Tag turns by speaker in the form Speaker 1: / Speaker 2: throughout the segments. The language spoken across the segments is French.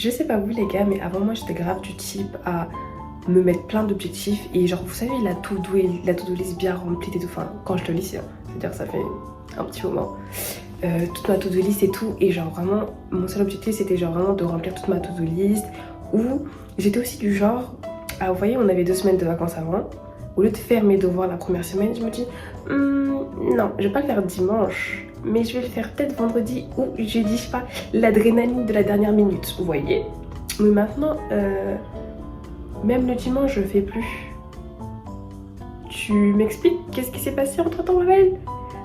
Speaker 1: Je sais pas vous les gars, mais avant moi j'étais grave du type à me mettre plein d'objectifs et genre vous savez la to-do list bien remplie et tout, enfin quand je te lis c'est-à-dire ça fait un petit moment, toute ma to-do list et tout, et genre vraiment mon seul objectif c'était genre vraiment de remplir toute ma to-do list. Ou j'étais aussi du genre, vous voyez on avait 2 semaines de vacances avant, au lieu de faire mes devoirs la première semaine je me dis non je vais pas le faire dimanche, mais je vais le faire peut-être vendredi ou jeudi, je sais pas, l'adrénaline de la dernière minute, vous voyez. Mais maintenant, même le dimanche, je fais plus. Tu m'expliques qu'est-ce qui s'est passé entre temps, ma belle?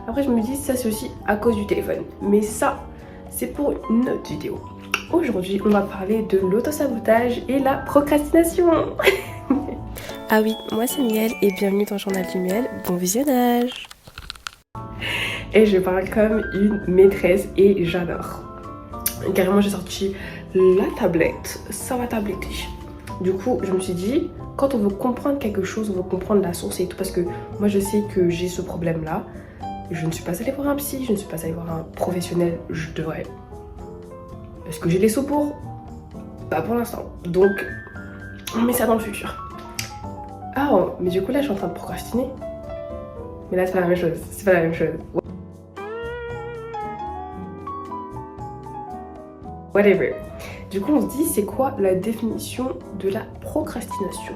Speaker 1: Après, je me dis, ça c'est aussi à cause du téléphone. Mais ça, c'est pour une autre vidéo. Aujourd'hui, on va parler de l'autosabotage et la procrastination. Ah oui, moi c'est Miel et bienvenue dans le journal du Miel. Bon visionnage. Et je parle comme une maîtresse et j'adore. Carrément j'ai sorti la tablette, ça va tabletter. Du coup je me suis dit, quand on veut comprendre quelque chose, on veut comprendre la source et tout, parce que moi je sais que j'ai ce problème là. Je ne suis pas allée voir un psy, je ne suis pas allée voir un professionnel, je devrais. Est-ce que j'ai les sous pour? Pas pour l'instant. Donc on met ça dans le futur. Ah mais du coup là je suis en train de procrastiner. Mais là c'est pas la même chose, c'est pas la même chose. Whatever. Du coup, on se dit, c'est quoi la définition de la procrastination?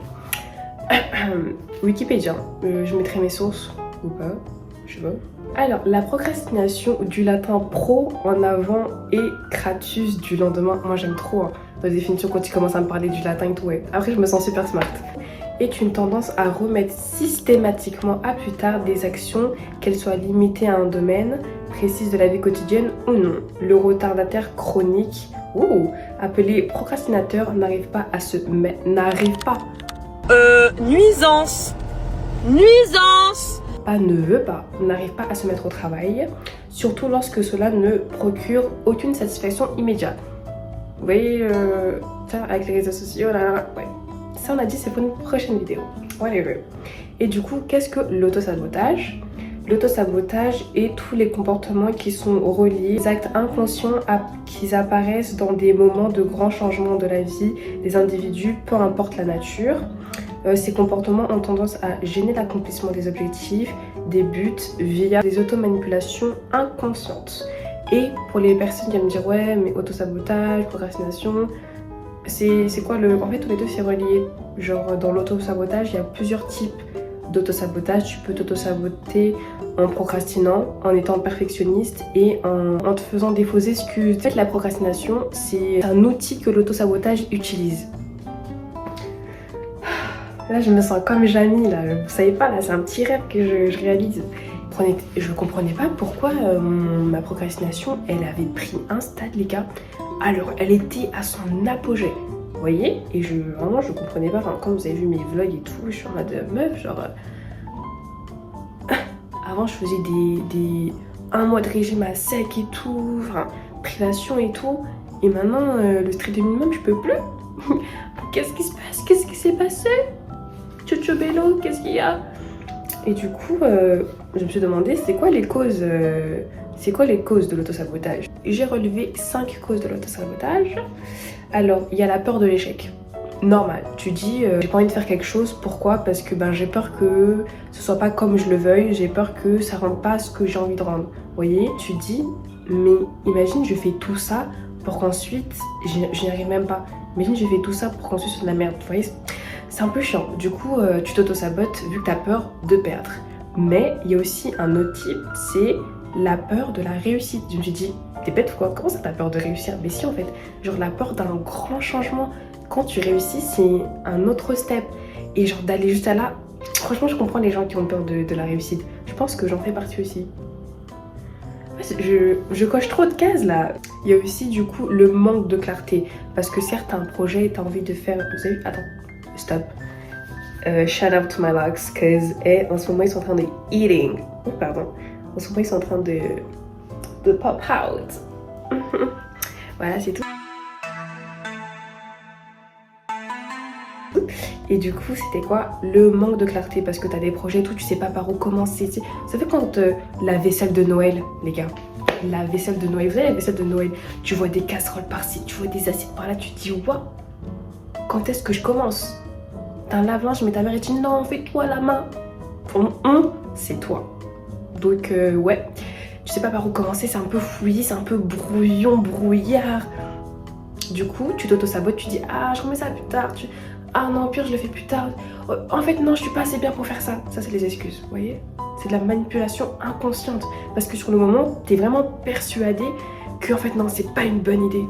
Speaker 1: Wikipédia, je mettrai mes sources ou pas, je sais pas. Alors, la procrastination, du latin pro en avant et kratus du lendemain. Moi, j'aime trop la définition quand tu commences à me parler du latin et tout. Ouais. Après, je me sens super smart. Est une tendance à remettre systématiquement à plus tard des actions, qu'elles soient limitées à un domaine précis de la vie quotidienne ou non. Le retardataire chronique, appelé procrastinateur, n'arrive pas à se mettre...
Speaker 2: Nuisance. Nuisance.
Speaker 1: N'arrive pas à se mettre au travail, surtout lorsque cela ne procure aucune satisfaction immédiate. Vous voyez, ça avec les réseaux sociaux, là, ouais. Ça on a dit c'est pour une prochaine vidéo. Whatever. Et du coup, qu'est-ce que l'autosabotage? L'autosabotage est tous les comportements qui sont reliés, des actes inconscients qui apparaissent dans des moments de grands changements de la vie des individus, peu importe la nature. Ces comportements ont tendance à gêner l'accomplissement des objectifs, des buts, via des automanipulations inconscientes. Et pour les personnes qui vont me dire ouais mais autosabotage, procrastination, c'est quoi le... En fait tous les deux c'est relié. Genre dans l'autosabotage il y a plusieurs types d'autosabotage. Tu peux t'autosaboter en procrastinant, en étant perfectionniste et en te faisant des fausses excuses. En fait la procrastination c'est un outil que l'autosabotage utilise. Là je me sens comme Jamie là, vous savez pas là c'est un petit rêve que je réalise. Je comprenais pas pourquoi ma procrastination elle avait pris un stade les gars. Alors elle était à son apogée, vous voyez, et vraiment je comprenais pas, enfin, quand vous avez vu mes vlogs et tout, je suis en mode meuf genre avant je faisais un mois de régime à sec et tout, enfin privation et tout, et maintenant le strict minimum je peux plus. Qu'est-ce qui se passe? Qu'est-ce qui s'est passé? Chocho Bello, qu'est-ce qu'il y a? Et du coup je me suis demandé c'est quoi les causes de l'autosabotage. J'ai relevé 5 causes de l'autosabotage. Alors, il y a la peur de l'échec. Normal, tu dis j'ai pas envie de faire quelque chose, pourquoi? Parce que j'ai peur que ce soit pas comme je le veuille, j'ai peur que ça rende pas ce que j'ai envie de rendre. Vous voyez, tu dis mais imagine je fais tout ça pour qu'ensuite je n'y arrive même pas. Imagine je fais tout ça pour qu'ensuite c'est de la merde. Vous voyez, c'est un peu chiant. Du coup, tu t'auto-sabotes vu que tu as peur de perdre. Mais il y a aussi un autre type, c'est la peur de la réussite. Je me suis dit, t'es bête ou quoi? Comment ça t'as peur de réussir? Mais si en fait, genre la peur d'un grand changement. Quand tu réussis, c'est un autre step. Et genre d'aller juste à là, franchement je comprends les gens qui ont peur de la réussite. Je pense que j'en fais partie aussi. Je coche trop de cases là. Il y a aussi du coup le manque de clarté. Parce que certains projets, t'as envie de faire... Vous savez, attends, stop. Shout out to my locks, cause en ce moment ils sont en train de eating. Oh pardon. En ce moment ils sont en train de pop out. Voilà, c'est tout. Et du coup c'était quoi? Le manque de clarté, parce que t'as des projets et tout, tu sais pas par où commencer. Ça fait quand la vaisselle de Noël les gars, la vaisselle de Noël. Vous savez, la vaisselle de Noël, tu vois des casseroles par-ci, tu vois des assiettes par-là, tu te dis, waouh, quand est-ce que je commence? T'as un lave-linge, mais ta mère, elle dit, non, fais-toi la main. C'est toi. Donc, ouais, tu sais pas par où commencer, c'est un peu fouillis, c'est un peu brouillon, brouillard. Du coup, tu t'auto-sabotes, tu dis, ah, je remets ça plus tard. Ah non, pire, je le fais plus tard. En fait, non, je suis pas assez bien pour faire ça. Ça, c'est les excuses, vous voyez? C'est de la manipulation inconsciente. Parce que sur le moment, t'es vraiment persuadé que, en fait, non, c'est pas une bonne idée.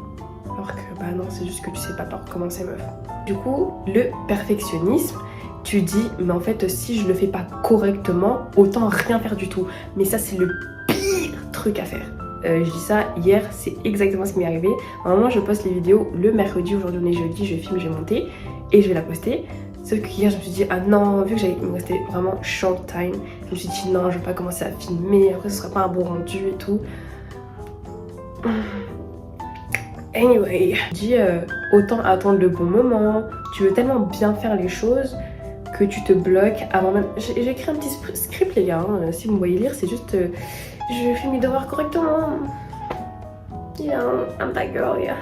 Speaker 1: Alors que, bah non, c'est juste que tu sais pas par où commencer, meuf. Du coup, le perfectionnisme, tu dis, mais en fait, si je le fais pas correctement, autant rien faire du tout. Mais ça, c'est le pire truc à faire. Je dis ça hier, c'est exactement ce qui m'est arrivé. Normalement, je poste les vidéos le mercredi, aujourd'hui on est jeudi, je filme, je vais monter et je vais la poster. Sauf que hier, je me suis dit, ah non, vu que il me restait vraiment short time, je me suis dit, non, je vais pas commencer à filmer, après ce sera pas un bon rendu et tout. Anyway, je dis, autant attendre le bon moment, tu veux tellement bien faire les choses que tu te bloques avant même. J'ai écrit un petit script, les gars, hein. Si vous me voyez lire, c'est juste. Je fais mes devoirs correctement. Yeah, I'm that girl, yeah.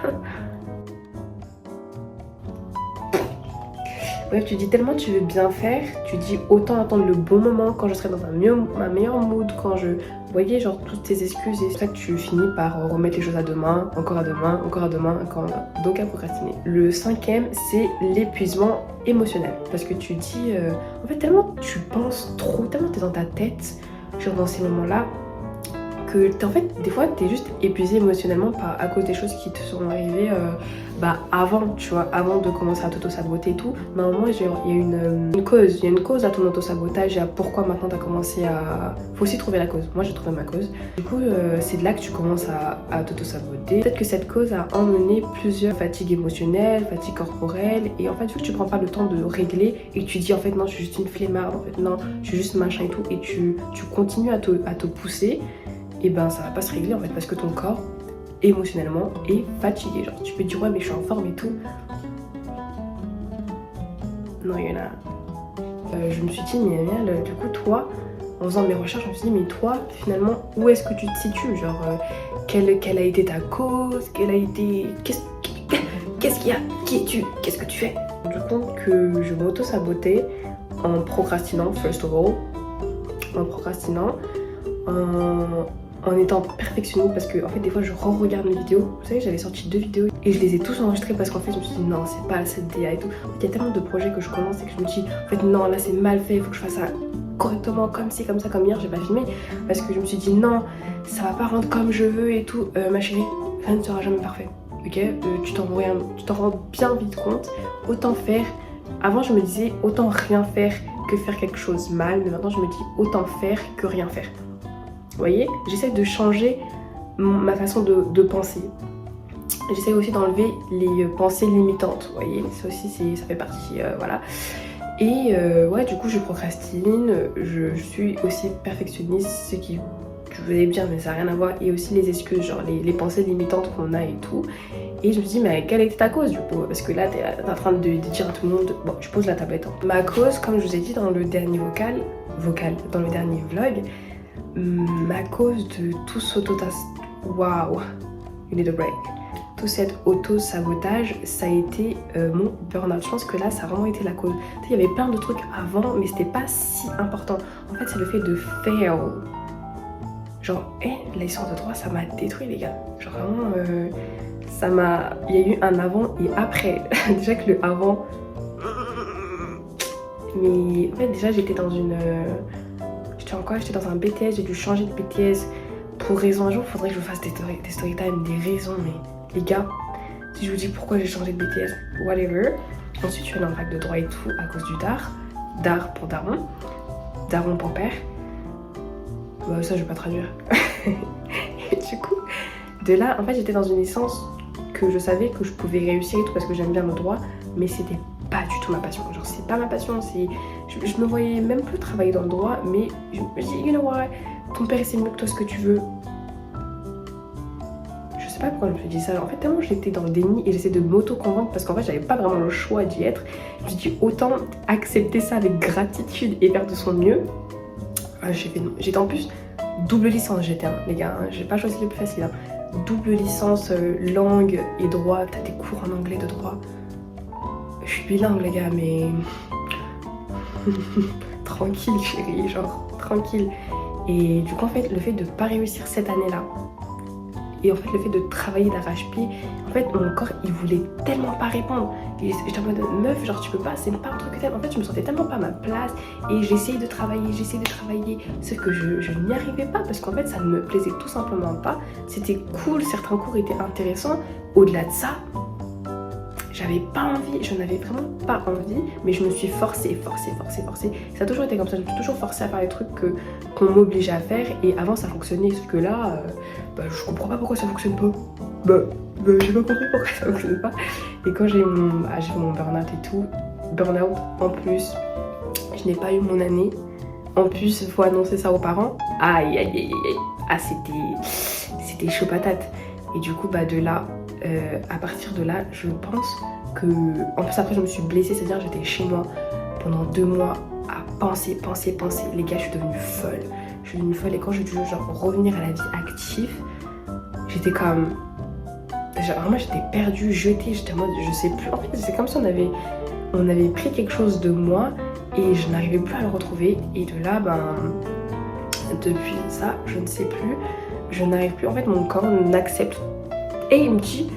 Speaker 1: Bref, tu dis tellement tu veux bien faire, tu dis autant attendre le bon moment quand je serai dans ma meilleure mood, quand je voyais genre toutes tes excuses et c'est ça que tu finis par remettre les choses à demain, encore à demain, encore à demain, encore à demain. Donc à procrastiner. Le cinquième, c'est l'épuisement émotionnel. Parce que tu dis, en fait tellement tu penses trop, tellement t'es dans ta tête, genre dans ces moments-là, que en fait des fois t'es juste épuisé émotionnellement à cause des choses qui te sont arrivées avant, tu vois, avant de commencer à t'auto-saboter et tout. Mais à un moment il y a une cause à ton auto-sabotage et à pourquoi maintenant t'as commencé à... Faut aussi trouver la cause. Moi j'ai trouvé ma cause. Du coup c'est de là que tu commences à t'auto-saboter. Peut-être que cette cause a emmené plusieurs fatigues émotionnelles, fatigues corporelles et en fait vu que tu prends pas le temps de régler et que tu dis en fait non je suis juste une flemmarde, en fait non je suis juste machin et tout et tu continues à te pousser, et ben ça va pas se régler en fait parce que ton corps émotionnellement est fatigué. Genre tu peux dire ouais mais je suis en forme et tout. Non il y en a. Je me suis dit mais du coup toi en faisant mes recherches je me suis dit mais toi finalement où est-ce que tu te situes, genre quelle a été ta cause, quelle a été... Qu'est-ce qu'il y a, qui es-tu, qu'est-ce que tu fais? Je me suis rendu compte que je m'auto-sabotais en procrastinant first of all, en étant perfectionniste parce que en fait des fois je re-regarde mes vidéos. Vous savez j'avais sorti 2 vidéos et je les ai tous enregistrées parce qu'en fait je me suis dit non c'est pas assez de DA et tout. En fait, il y a tellement de projets que je commence et que je me dis en fait non là c'est mal fait, il faut que je fasse ça correctement comme ci comme ça. Comme hier j'ai pas filmé parce que je me suis dit non ça va pas rendre comme je veux et tout. Ma chérie, rien ne sera jamais parfait, ok? Tu t'en rends bien vite compte. Autant faire. Avant je me disais autant rien faire que faire quelque chose mal, mais maintenant je me dis autant faire que rien faire. Vous voyez, j'essaie de changer ma façon de penser. J'essaie aussi d'enlever les pensées limitantes. Vous voyez, ça aussi ça fait partie, voilà. Et ouais, du coup je procrastine, je suis aussi perfectionniste, ce qui, je vous allez bien, mais ça n'a rien à voir. Et aussi les excuses, genre les pensées limitantes qu'on a et tout. Et je me dis, mais quelle était ta cause du coup? Parce que là, t'es en train de dire à tout le monde, bon, je pose la tablette. Hein. Ma cause, comme je vous ai dit dans le dernier dans le dernier vlog, ma cause de tout waouh, you need a break. Tout cet auto-sabotage, ça a été mon burn-out. Je pense que là, ça a vraiment été la cause. Tu sais, il y avait plein de trucs avant, mais c'était pas si important. En fait, c'est le fait de fail. Genre, la licence de droit, ça m'a détruit, les gars. Genre, vraiment, il y a eu un avant et après. Déjà que le avant... Mais en fait, déjà, j'étais dans une... J'étais dans un BTS, j'ai dû changer de BTS pour raison. Un jour, il faudrait que je fasse des story time, des raisons, mais les gars, si je vous dis pourquoi j'ai changé de BTS, whatever. Ensuite, je suis allée en fac de droit et tout à cause du DAR pour daron, daron pour père. Bah, ça, je vais pas traduire. Et du coup, de là, en fait, j'étais dans une licence que je savais que je pouvais réussir et tout parce que j'aime bien le droit, mais c'était pas du tout ma passion. Genre, c'est pas ma passion, je me voyais même plus travailler dans le droit, mais je me dis, you know what, ton père c'est mieux que toi ce que tu veux. Je sais pas pourquoi je me suis dit ça. En fait, tellement j'étais dans le déni et j'essaie de m'auto-convaincre parce qu'en fait, j'avais pas vraiment le choix d'y être. Je me suis dit, autant accepter ça avec gratitude et faire de son mieux. J'étais en plus double licence j'étais, les gars, hein, j'ai pas choisi le plus facile. Hein. Double licence langue et droit, t'as des cours en anglais de droit. Je suis bilingue les gars, mais tranquille chérie, genre tranquille. Et du coup en fait le fait de pas réussir cette année-là, et en fait le fait de travailler d'arrache-pied, en fait mon corps il voulait tellement pas répondre. Et j'étais en mode meuf, genre tu peux pas, c'est pas un truc que t'aimes. En fait je me sentais tellement pas à ma place et j'essayais de travailler, sauf que je n'y arrivais pas parce qu'en fait ça ne me plaisait tout simplement pas. C'était cool, certains cours étaient intéressants, au-delà de ça j'avais pas envie, je n'avais vraiment pas envie, mais je me suis forcée. Ça a toujours été comme ça, je me suis toujours forcée à faire les trucs qu'on m'obligeait à faire, et avant ça fonctionnait, sauf que là, je comprends pas pourquoi ça fonctionne pas. J'ai pas compris pourquoi ça fonctionne pas. Et quand j'ai fait mon burn-out et tout, burn-out en plus, je n'ai pas eu mon année, en plus il faut annoncer ça aux parents, aïe, ah c'était chaud patate. Et du coup de là, à partir de là, je pense que... En plus après je me suis blessée, c'est-à-dire j'étais chez moi pendant 2 mois à penser. Les gars, je suis devenue folle. Et quand j'ai dû genre revenir à la vie active, j'étais comme... Genre, vraiment j'étais perdue, jetée, j'étais en mode je sais plus. En fait c'est comme si on avait pris quelque chose de moi et je n'arrivais plus à le retrouver. Et de là, depuis ça, je ne sais plus, je n'arrive plus. En fait mon corps n'accepte. Et il me dit,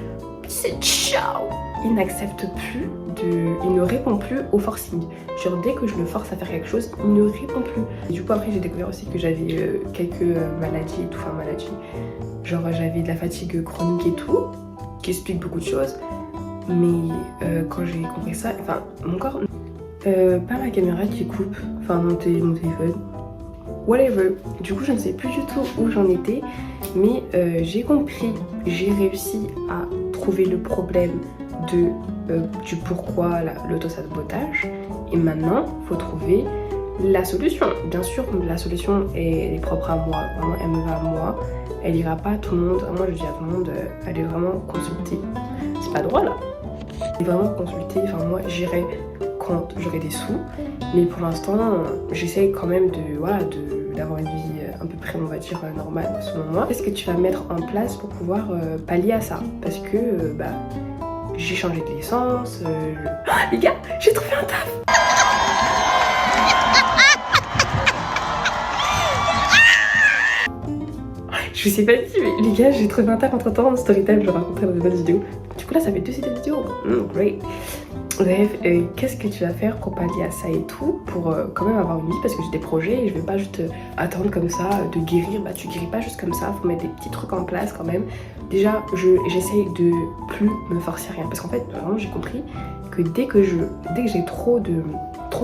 Speaker 1: c'est ciao. Il n'accepte plus, il ne répond plus au forcing. Genre dès que je le force à faire quelque chose, il ne répond plus. Et du coup après j'ai découvert aussi que j'avais quelques maladies et tout, enfin maladies. Genre j'avais de la fatigue chronique et tout, qui explique beaucoup de choses. Mais quand j'ai compris ça, enfin mon corps, pas ma caméra qui coupe, enfin mon téléphone. Whatever. Du coup je ne sais plus du tout où j'en étais, mais j'ai compris, j'ai réussi à trouver le problème du pourquoi l'autosabotage, et maintenant il faut trouver la solution. Bien sûr la solution elle est propre à moi, vraiment elle me va à moi, elle ira pas à tout le monde. Moi je dis à tout le monde, allez vraiment consulter, c'est pas droit là, allez vraiment consulter, enfin moi j'irai quand j'aurai des sous, mais pour l'instant j'essaye quand même d'avoir une vie à peu près on va dire normale selon moi. Qu'est-ce que tu vas mettre en place pour pouvoir pallier à ça? Parce que j'ai changé de licence, les gars, j'ai trouvé un taf. Je vous ai pas dit, mais les gars, j'ai trouvé un taf entre temps en story time, je raconterai dans une autre vidéo. Du coup là ça fait 2 idées de vidéo, great. Bref, qu'est-ce que tu vas faire pour pallier à ça et tout, pour quand même avoir une vie, parce que j'ai des projets et je vais pas juste attendre comme ça de guérir. Tu guéris pas juste comme ça, faut mettre des petits trucs en place quand même. Déjà j'essaye de plus me forcer à rien, parce qu'en fait vraiment j'ai compris que dès que j'ai trop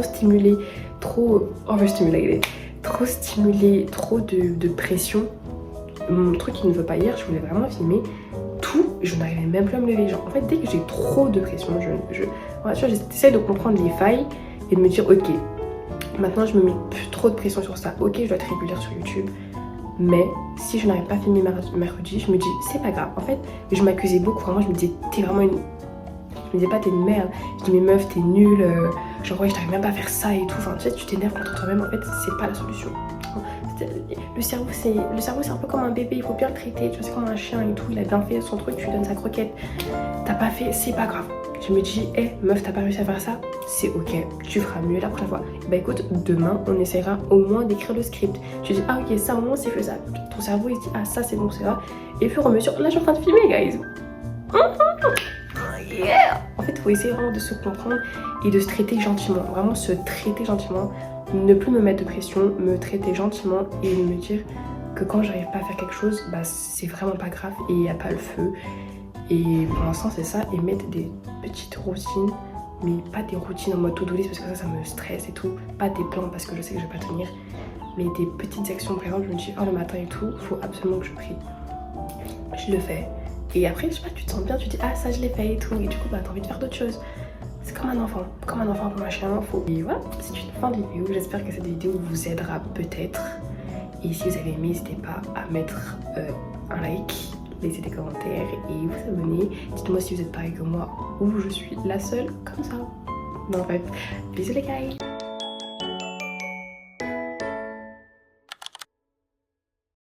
Speaker 1: stimulé, trop overstimulated, trop stimulé, trop de pression, mon truc il ne veut pas hier, je voulais vraiment filmer tout, je n'arrivais même plus à me lever. Genre en fait dès que j'ai trop de pression, j'essaie de comprendre les failles et de me dire ok, maintenant je me mets plus trop de pression sur ça, ok je dois être régulière sur YouTube, mais si je n'arrive pas à filmer mercredi, je me dis c'est pas grave. En fait je m'accusais beaucoup, vraiment je me disais t'es vraiment une... Je me disais pas t'es une merde, je dis mais meuf t'es nulle, genre ouais je t'arrive même pas à faire ça et tout, enfin tu sais tu t'énerves contre toi-même, en fait c'est pas la solution. Le cerveau c'est un peu comme un bébé, il faut bien le traiter, tu vois, c'est comme un chien et tout, il a bien fait son truc, tu lui donnes sa croquette, t'as pas fait, c'est pas grave. Je me dis, meuf t'as pas réussi à faire ça, c'est ok, tu feras mieux la prochaine fois. Bah écoute, demain on essaiera au moins d'écrire le script. Tu dis, ah ok ça au moins c'est faisable. Ton cerveau il se dit, ah ça c'est bon, c'est vrai. Et puis on mesure, là je suis en train de filmer guys. Yeah. En fait il faut essayer vraiment de se comprendre et de se traiter gentiment, vraiment se traiter gentiment, ne plus me mettre de pression, me traiter gentiment et me dire que quand j'arrive pas à faire quelque chose, c'est vraiment pas grave et il n'y a pas le feu. Et pour l'instant c'est ça, et mettre des petites routines, mais pas des routines en mode to-do list parce que ça me stresse et tout, pas des plans parce que je sais que je vais pas tenir, mais des petites actions. Par exemple je me dis le matin et tout, faut absolument que je prie, je le fais, et après je sais pas, tu te sens bien, tu te dis ça je l'ai fait et tout, et du coup t'as envie de faire d'autres choses. C'est comme un enfant pour un chien, Et voilà, c'est une fin de vidéo, j'espère que cette vidéo vous aidera peut-être, et si vous avez aimé n'hésitez pas à mettre un like, laissez des commentaires et vous abonner. Dites-moi si vous êtes pareil que moi ou je suis la seule comme ça. Non bref, bisous les gars.